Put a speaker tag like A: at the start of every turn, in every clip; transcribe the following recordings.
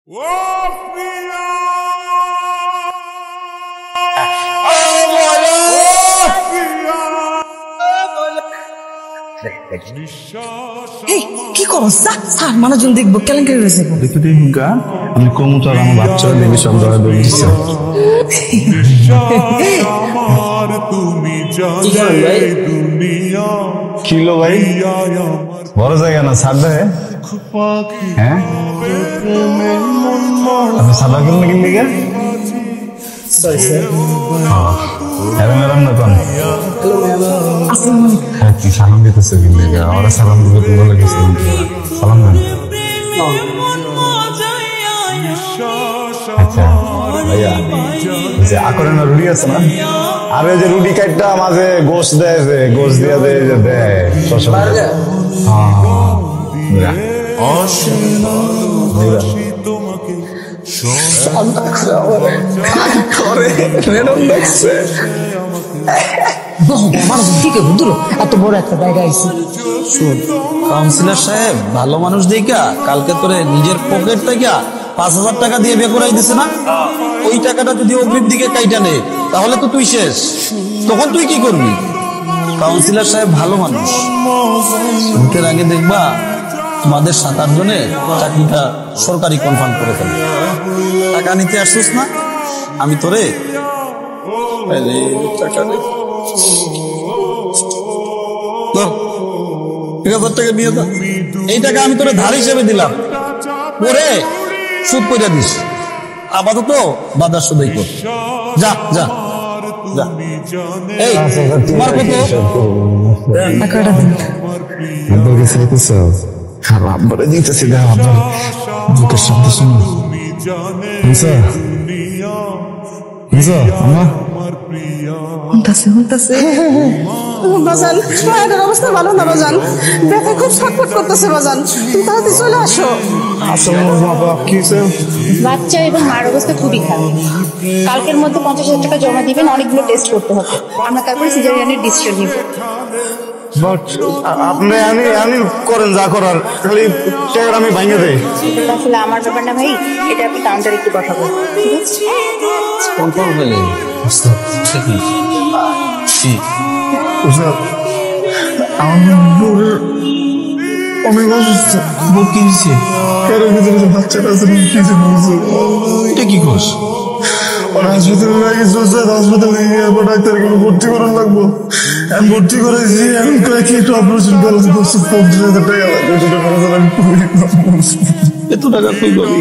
A: কি করো স্যার মানুষজন দেখবো কেলেঙ্কারি হয়েছে
B: দেখতে দেখুনকা আমি কমুতার আমার বাচ্চারা দেখে সব ধরা বেরিয়েছে কিলো ভাই বড় জায়গা না ছাড় দেয় হ্যাঁ আপনি সাদা করলেন নাকি লিগে কি সালাম দিতেছে কিন্তু ওরা সালাম দিবে তোমার কিছু সালাম দেন আচ্ছা ভাইয়া যে আকরেনা রুটি আছে না আরে যে রুটি কাটটা মাঝে গোশ দেয় যে গোশ দিয়া দেয় যে দেয় শশা
A: এত বড় একটা জায়গা
C: কাউন্সিলর সাহেব ভালো মানুষ দেখা কালকে তোরে নিজের পকেট থেকে 5,000 টাকা দিয়ে বিয়ে করাই দিছে না ওই টাকাটা যদি অগ্রিম দিকে কাইটা নে তাহলে তো তুই শেষ তখন তুই কি করবি কাউন্সিলর সাহেব ভালো মানুষ ভোটের আগে দেখবা তোমাদের 7-8 জনে চাকরিটা সরকারি কনফার্ম করে ফেলে টাকা নিতে আসছিস না আমি তোরে টাকা দে 1,000 টাকা নিয়ে যা এই টাকা আমি তোরে ধার হিসেবে দিলাম পরে সুদ পয়সা দিস আপাতত বাজার সদাই কর যা যা যা এই তোমার কত
A: টাকাটা দিন
B: আব্বাকে চাইতেছ আব্বারে দিতেছি দেখ আব্বার বুকের শব্দ শুনো বুঝা বুঝা আমার
A: বাজান মায়ের অবস্থা ভালো না বাজান ব্যথা খুব ছটফট করতেছে বাজান তুমি তাড়াতাড়ি চলে আসো
D: বাচ্চা এবং মার অবস্থা খুবই খারাপ কালকের মধ্যে 50,000 টাকা জমা দিবেন অনেকগুলো টেস্ট করতে হবে আমরা তারপরে সিজারিয়ানের ডিসিশন নিব
B: বাট আপনি আমি করেন যা করার খালি টাকা আমি ভাঙে দেই
D: এটা আসলে আমার ব্যাপার না ভাই এটা আপনি কাউন্টারে একটু কথা বলুন ঠিক আছে
C: কন্ট্রোল হয়ে গেল
B: অনেক অসুস্থ
C: কি হয়েছে
B: বাচ্চাটা কিছু বলছো
C: এটা কি কোস
B: হাসপাতালে লাগে হাসপাতালে ডাক্তারকে ভর্তি করার লাগবো আমি ভর্তি করেছি আমি কয়েকটি একটু অপারেশন করলাম 50,000 টাকা
C: এত টাকা তুই পাবি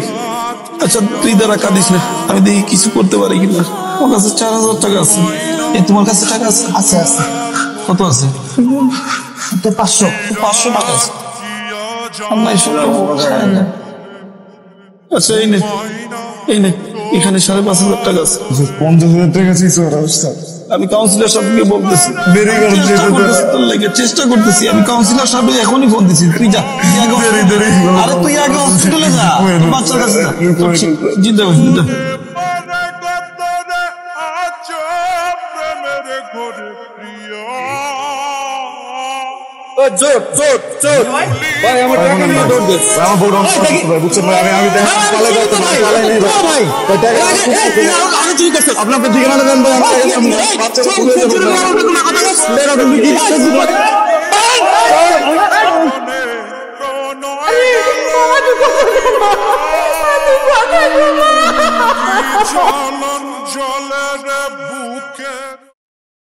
C: আচ্ছা তুই দ্বারা কাঁদিস না আমি দেখি কিছু করতে পারি কিনা আমার কাছে 4,000 টাকা আছে এই তোমার কাছে টাকা আছে
A: আছে আছে
C: কত আছে 500 টাকা আছে আমার আচ্ছা এই নে এখানে 5,500 টাকা আছে
B: 50,000 টাকা চাইছো অবস্থা
C: আমি কাউন্সিলর সাহেবকে বলতেছি
B: দেরি করছি
C: চেষ্টা করতেছি আমি কাউন্সিলর সাহেবকে এখনই ফোন দিছি তুই যা আরে তুই আগে হসপিটালে যা বাচ্চার কাছে জিন্দা
B: ভাই আমার টাকা নিয়ে দৌড় দে আমার বড় ভাই বুঝছেন ভাই আমি টাকা পালাই করতে পালাই নেই ভাই টাকা আমি ঠিক আছে আপনাকে ঠিকানা দেন ভাই আমি বাচ্চারা খুলে দেব মেরা তুমি কি
E: জলের বুকে